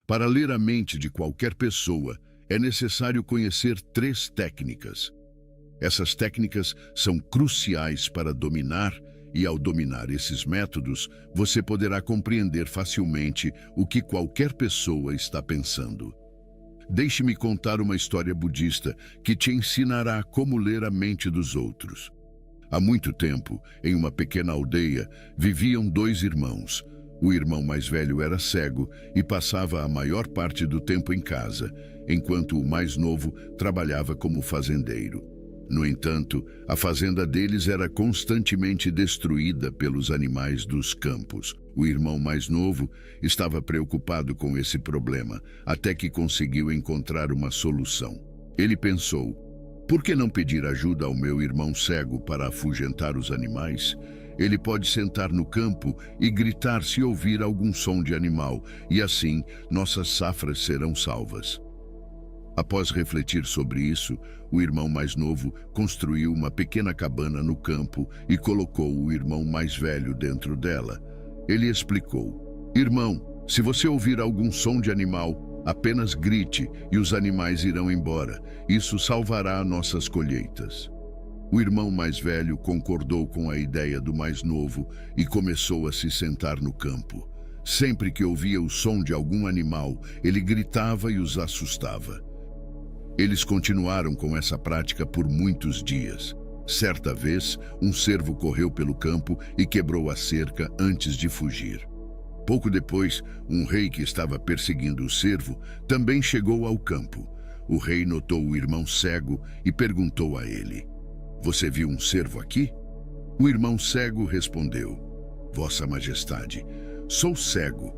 Para ler a mente de qualquer pessoa, é necessário conhecer 3 técnicas. Essas técnicas são cruciais para dominar, e ao dominar esses métodos, você poderá compreender facilmente o que qualquer pessoa está pensando. Deixe-me contar uma história budista que te ensinará como ler a mente dos outros. Há muito tempo, em uma pequena aldeia, viviam 2 irmãos. O irmão mais velho era cego e passava a maior parte do tempo em casa, enquanto o mais novo trabalhava como fazendeiro. No entanto, a fazenda deles era constantemente destruída pelos animais dos campos. O irmão mais novo estava preocupado com esse problema, até que conseguiu encontrar uma solução. Ele pensou: por que não pedir ajuda ao meu irmão cego para afugentar os animais? Ele pode sentar no campo e gritar se ouvir algum som de animal, e assim nossas safras serão salvas. Após refletir sobre isso, o irmão mais novo construiu uma pequena cabana no campo e colocou o irmão mais velho dentro dela. Ele explicou: irmão, se você ouvir algum som de animal, apenas grite e os animais irão embora. Isso salvará nossas colheitas. O irmão mais velho concordou com a ideia do mais novo e começou a se sentar no campo. Sempre que ouvia o som de algum animal, ele gritava e os assustava. Eles continuaram com essa prática por muitos dias. Certa vez, um cervo correu pelo campo e quebrou a cerca antes de fugir. Pouco depois, um rei que estava perseguindo o cervo também chegou ao campo. O rei notou o irmão cego e perguntou a ele: você viu um cervo aqui? O irmão cego respondeu: Vossa Majestade, sou cego.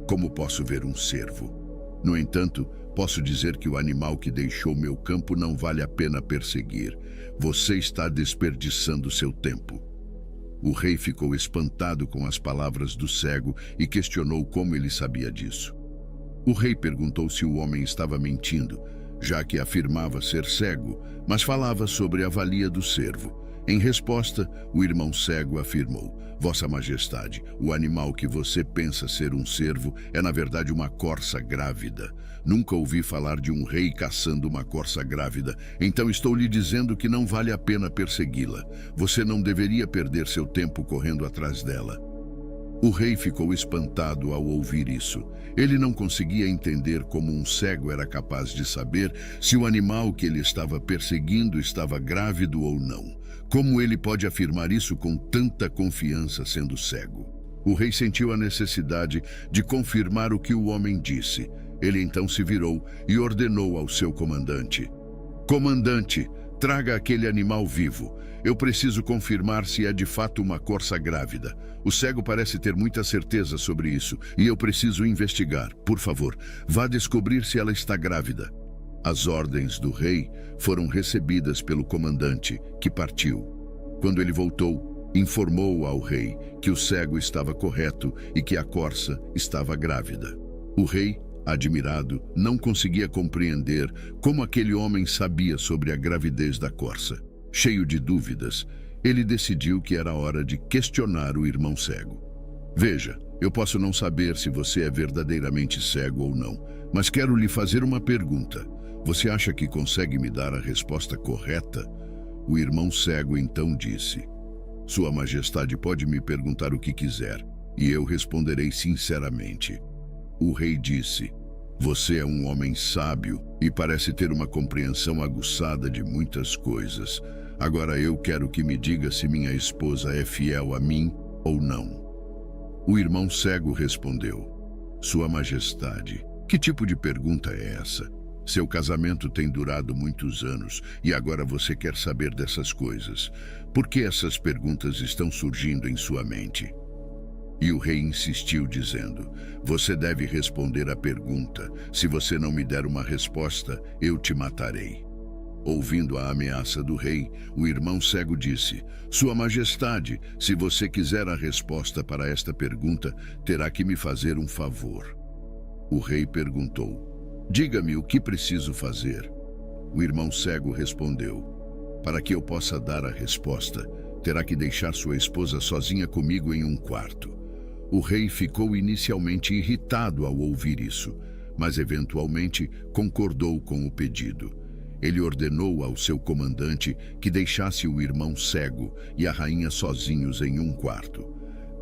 Como posso ver um cervo? No entanto, posso dizer que o animal que deixou meu campo não vale a pena perseguir. Você está desperdiçando seu tempo. O rei ficou espantado com as palavras do cego e questionou como ele sabia disso. O rei perguntou se o homem estava mentindo, já que afirmava ser cego, mas falava sobre a valia do cervo. Em resposta, o irmão cego afirmou: Vossa Majestade, o animal que você pensa ser um cervo é na verdade uma corça grávida. Nunca ouvi falar de um rei caçando uma corça grávida, então estou lhe dizendo que não vale a pena persegui-la. Você não deveria perder seu tempo correndo atrás dela. O rei ficou espantado ao ouvir isso. Ele não conseguia entender como um cego era capaz de saber se o animal que ele estava perseguindo estava grávido ou não. Como ele pode afirmar isso com tanta confiança sendo cego? O rei sentiu a necessidade de confirmar o que o homem disse. Ele então se virou e ordenou ao seu comandante: Comandante, traga aquele animal vivo. Eu preciso confirmar se é de fato uma corça grávida. O cego parece ter muita certeza sobre isso e eu preciso investigar. Por favor, vá descobrir se ela está grávida. As ordens do rei foram recebidas pelo comandante, que partiu. Quando ele voltou, informou ao rei que o cego estava correto e que a corça estava grávida. O rei, admirado, não conseguia compreender como aquele homem sabia sobre a gravidez da corça. Cheio de dúvidas, ele decidiu que era hora de questionar o irmão cego. Veja, eu posso não saber se você é verdadeiramente cego ou não, mas quero lhe fazer uma pergunta. Você acha que consegue me dar a resposta correta? O irmão cego então disse: Sua Majestade pode me perguntar o que quiser, e eu responderei sinceramente. O rei disse: Você é um homem sábio e parece ter uma compreensão aguçada de muitas coisas. Agora eu quero que me diga se minha esposa é fiel a mim ou não. O irmão cego respondeu: Sua Majestade, que tipo de pergunta é essa? Seu casamento tem durado muitos anos e agora você quer saber dessas coisas. Por que essas perguntas estão surgindo em sua mente? E o rei insistiu dizendo: Você deve responder à pergunta. Se você não me der uma resposta, eu te matarei. Ouvindo a ameaça do rei, o irmão cego disse: Sua Majestade, se você quiser a resposta para esta pergunta, terá que me fazer um favor. O rei perguntou: Diga-me o que preciso fazer. O irmão cego respondeu: Para que eu possa dar a resposta, terá que deixar sua esposa sozinha comigo em um quarto. O rei ficou inicialmente irritado ao ouvir isso, mas eventualmente concordou com o pedido. Ele ordenou ao seu comandante que deixasse o irmão cego e a rainha sozinhos em um quarto.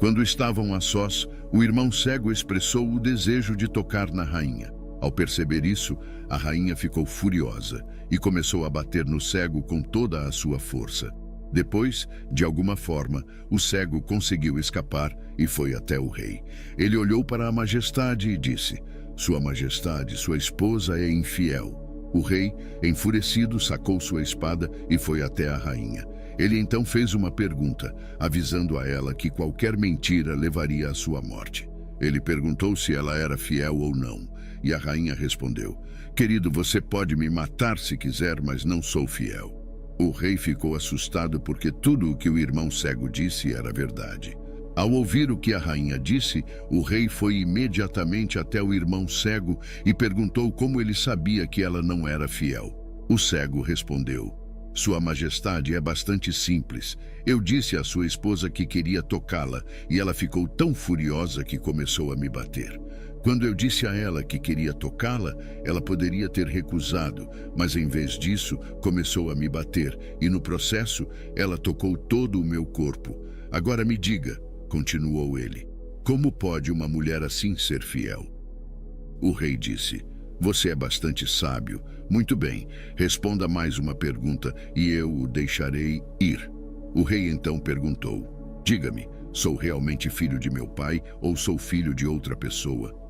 Quando estavam a sós, o irmão cego expressou o desejo de tocar na rainha. Ao perceber isso, a rainha ficou furiosa e começou a bater no cego com toda a sua força. Depois, de alguma forma, o cego conseguiu escapar e foi até o rei. Ele olhou para a majestade e disse: "Sua majestade, sua esposa é infiel." O rei, enfurecido, sacou sua espada e foi até a rainha. Ele então fez uma pergunta, avisando a ela que qualquer mentira levaria à sua morte. Ele perguntou se ela era fiel ou não, e a rainha respondeu: "Querido, você pode me matar se quiser, mas não sou fiel." O rei ficou assustado porque tudo o que o irmão cego disse era verdade. Ao ouvir o que a rainha disse, o rei foi imediatamente até o irmão cego e perguntou como ele sabia que ela não era fiel. O cego respondeu: "Sua majestade, é bastante simples. Eu disse à sua esposa que queria tocá-la e ela ficou tão furiosa que começou a me bater. Quando eu disse a ela que queria tocá-la, ela poderia ter recusado, mas em vez disso, começou a me bater e no processo, ela tocou todo o meu corpo. Agora me diga", continuou ele, "como pode uma mulher assim ser fiel?" O rei disse: "Você é bastante sábio. Muito bem, responda mais uma pergunta e eu o deixarei ir." O rei então perguntou: "Diga-me, sou realmente filho de meu pai ou sou filho de outra pessoa?"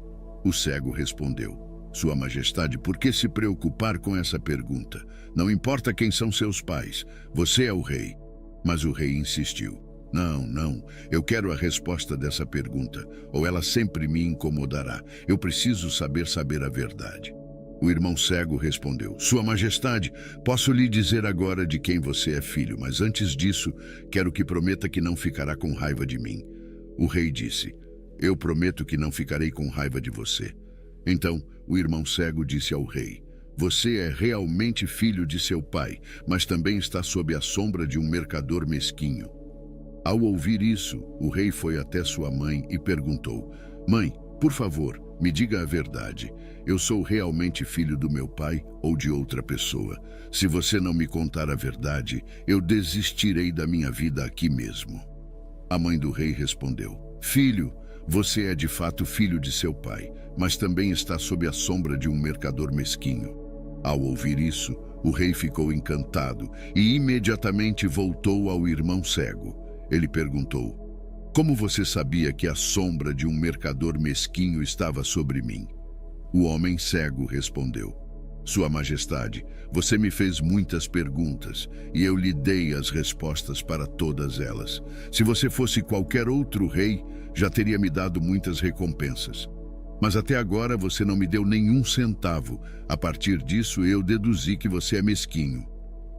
O cego respondeu: "Sua majestade, por que se preocupar com essa pergunta? Não importa quem são seus pais, você é o rei." Mas o rei insistiu: Não, eu quero a resposta dessa pergunta, ou ela sempre me incomodará. Eu preciso saber a verdade." O irmão cego respondeu: "Sua majestade, posso lhe dizer agora de quem você é filho, mas antes disso, quero que prometa que não ficará com raiva de mim." O rei disse: "Eu prometo que não ficarei com raiva de você." Então, o irmão cego disse ao rei: "Você é realmente filho de seu pai, mas também está sob a sombra de um mercador mesquinho." Ao ouvir isso, o rei foi até sua mãe e perguntou: "Mãe, por favor, me diga a verdade. Eu sou realmente filho do meu pai ou de outra pessoa? Se você não me contar a verdade, eu desistirei da minha vida aqui mesmo." A mãe do rei respondeu: "Filho, você é de fato filho de seu pai, mas também está sob a sombra de um mercador mesquinho." Ao ouvir isso, o rei ficou encantado e imediatamente voltou ao irmão cego. Ele perguntou: "Como você sabia que a sombra de um mercador mesquinho estava sobre mim?" O homem cego respondeu: "Sua majestade, você me fez muitas perguntas e eu lhe dei as respostas para todas elas. Se você fosse qualquer outro rei, já teria me dado muitas recompensas. Mas até agora você não me deu nenhum centavo. A partir disso, eu deduzi que você é mesquinho."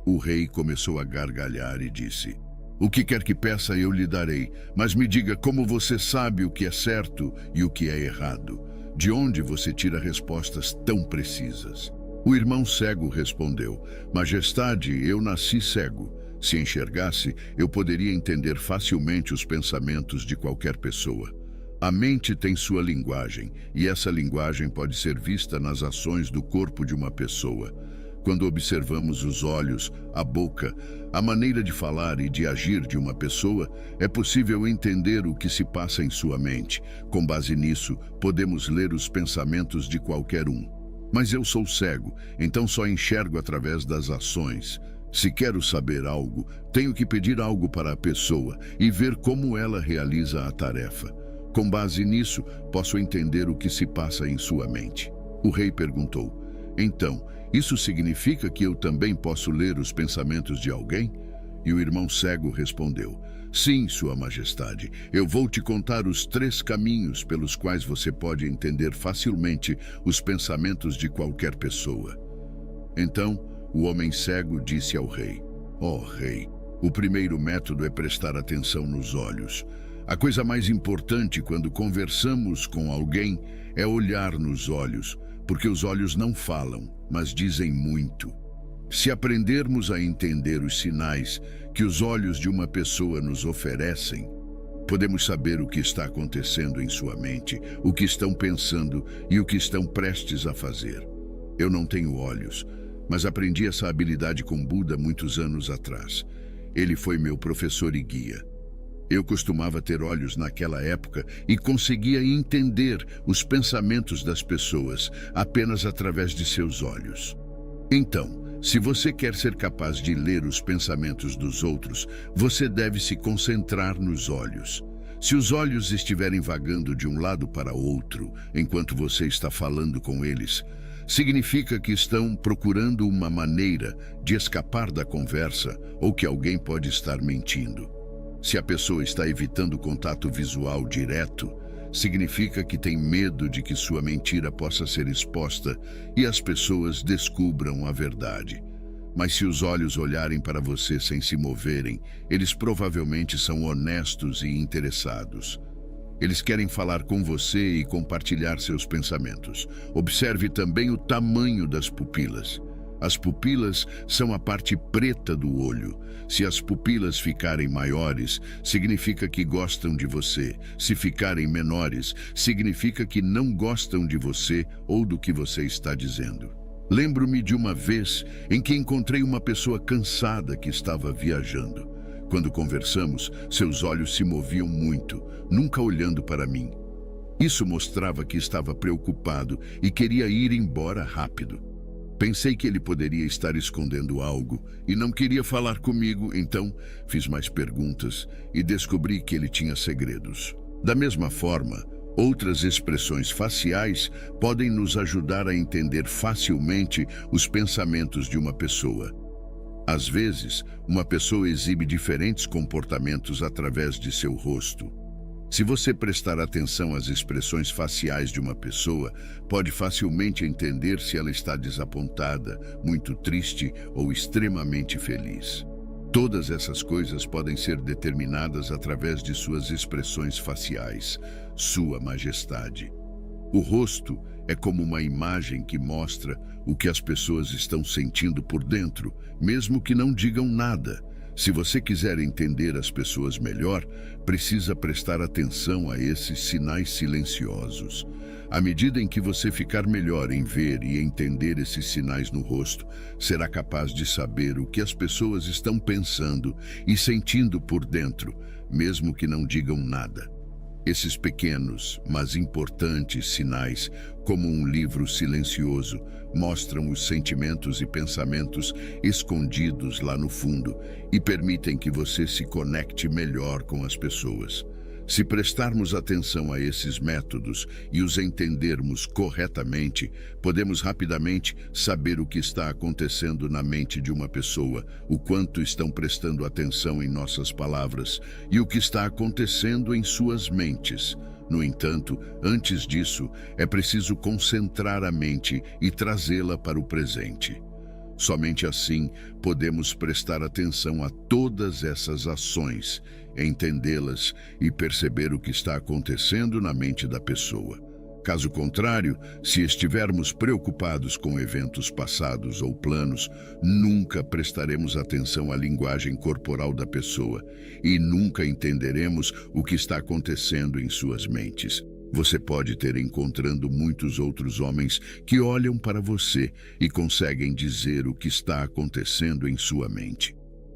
O rei começou a gargalhar e disse: "O que quer que peça eu lhe darei, mas me diga como você sabe o que é certo e o que é errado. De onde você tira respostas tão precisas?" O irmão cego respondeu: "Majestade, eu nasci cego. Se enxergasse, eu poderia entender facilmente os pensamentos de qualquer pessoa. A mente tem sua linguagem, e essa linguagem pode ser vista nas ações do corpo de uma pessoa. Quando observamos os olhos, a boca, a maneira de falar e de agir de uma pessoa, é possível entender o que se passa em sua mente. Com base nisso, podemos ler os pensamentos de qualquer um. Mas eu sou cego, então só enxergo através das ações. Se quero saber algo, tenho que pedir algo para a pessoa e ver como ela realiza a tarefa. Com base nisso, posso entender o que se passa em sua mente." O rei perguntou: "Então, isso significa que eu também posso ler os pensamentos de alguém?" E o irmão cego respondeu: "Sim, sua majestade, eu vou te contar os 3 caminhos pelos quais você pode entender facilmente os pensamentos de qualquer pessoa." Então, o homem cego disse ao rei: "Ó rei, o primeiro método é prestar atenção nos olhos. A coisa mais importante quando conversamos com alguém é olhar nos olhos, porque os olhos não falam, mas dizem muito. Se aprendermos a entender os sinais que os olhos de uma pessoa nos oferecem, Podemos saber o que está acontecendo em sua mente, o que estão pensando e o que estão prestes a fazer. Eu não tenho olhos, mas aprendi essa habilidade com Buda muitos anos atrás. Ele foi meu professor e guia. Eu costumava ter olhos naquela época e conseguia entender os pensamentos das pessoas apenas através de seus olhos. Então, se você quer ser capaz de ler os pensamentos dos outros, você deve se concentrar nos olhos. Se os olhos estiverem vagando de um lado para outro enquanto você está falando com eles, significa que estão procurando uma maneira de escapar da conversa ou que alguém pode estar mentindo. Se a pessoa está evitando contato visual direto, significa que tem medo de que sua mentira possa ser exposta e as pessoas descubram a verdade. Mas se os olhos olharem para você sem se moverem, eles provavelmente são honestos e interessados. Eles querem falar com você e compartilhar seus pensamentos. Observe também o tamanho das pupilas. As pupilas são a parte preta do olho. Se as pupilas ficarem maiores, significa que gostam de você. Se ficarem menores, significa que não gostam de você ou do que você está dizendo. Lembro-me de uma vez em que encontrei uma pessoa cansada que estava viajando. Quando conversamos, seus olhos se moviam muito, nunca olhando para mim. Isso mostrava que estava preocupado e queria ir embora rápido. Pensei que ele poderia estar escondendo algo e não queria falar comigo, então fiz mais perguntas e descobri que ele tinha segredos. Da mesma forma, outras expressões faciais podem nos ajudar a entender facilmente os pensamentos de uma pessoa. Às vezes, uma pessoa exibe diferentes comportamentos através de seu rosto. Se você prestar atenção às expressões faciais de uma pessoa, pode facilmente entender se ela está desapontada, muito triste ou extremamente feliz. Todas essas coisas podem ser determinadas através de suas expressões faciais, Sua Majestade. O rosto é como uma imagem que mostra o que as pessoas estão sentindo por dentro, mesmo que não digam nada. Se você quiser entender as pessoas melhor, precisa prestar atenção a esses sinais silenciosos. À medida em que você ficar melhor em ver e entender esses sinais no rosto, será capaz de saber o que as pessoas estão pensando e sentindo por dentro, mesmo que não digam nada. Esses pequenos, mas importantes sinais, como um livro silencioso, mostram os sentimentos e pensamentos escondidos lá no fundo e permitem que você se conecte melhor com as pessoas. Se prestarmos atenção a esses métodos e os entendermos corretamente, podemos rapidamente saber o que está acontecendo na mente de uma pessoa, o quanto estão prestando atenção em nossas palavras e o que está acontecendo em suas mentes. No entanto, antes disso, é preciso concentrar a mente e trazê-la para o presente. Somente assim podemos prestar atenção a todas essas ações, entendê-las e perceber o que está acontecendo na mente da pessoa. Caso contrário, se estivermos preocupados com eventos passados ou planos, nunca prestaremos atenção à linguagem corporal da pessoa e nunca entenderemos o que está acontecendo em suas mentes. Você pode ter encontrando muitos outros homens que olham para você e conseguem dizer o que está acontecendo em sua mente.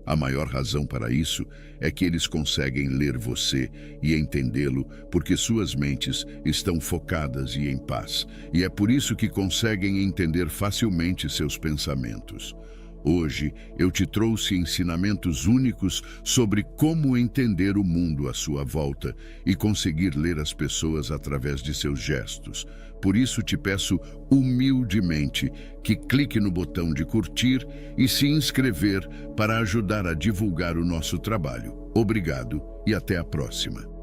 A maior razão para isso é que eles conseguem ler você e entendê-lo porque suas mentes estão focadas e em paz, e é por isso que conseguem entender facilmente seus pensamentos. Hoje, eu te trouxe ensinamentos únicos sobre como entender o mundo à sua volta e conseguir ler as pessoas através de seus gestos. Por isso, te peço humildemente que clique no botão de curtir e se inscrever para ajudar a divulgar o nosso trabalho. Obrigado e até a próxima.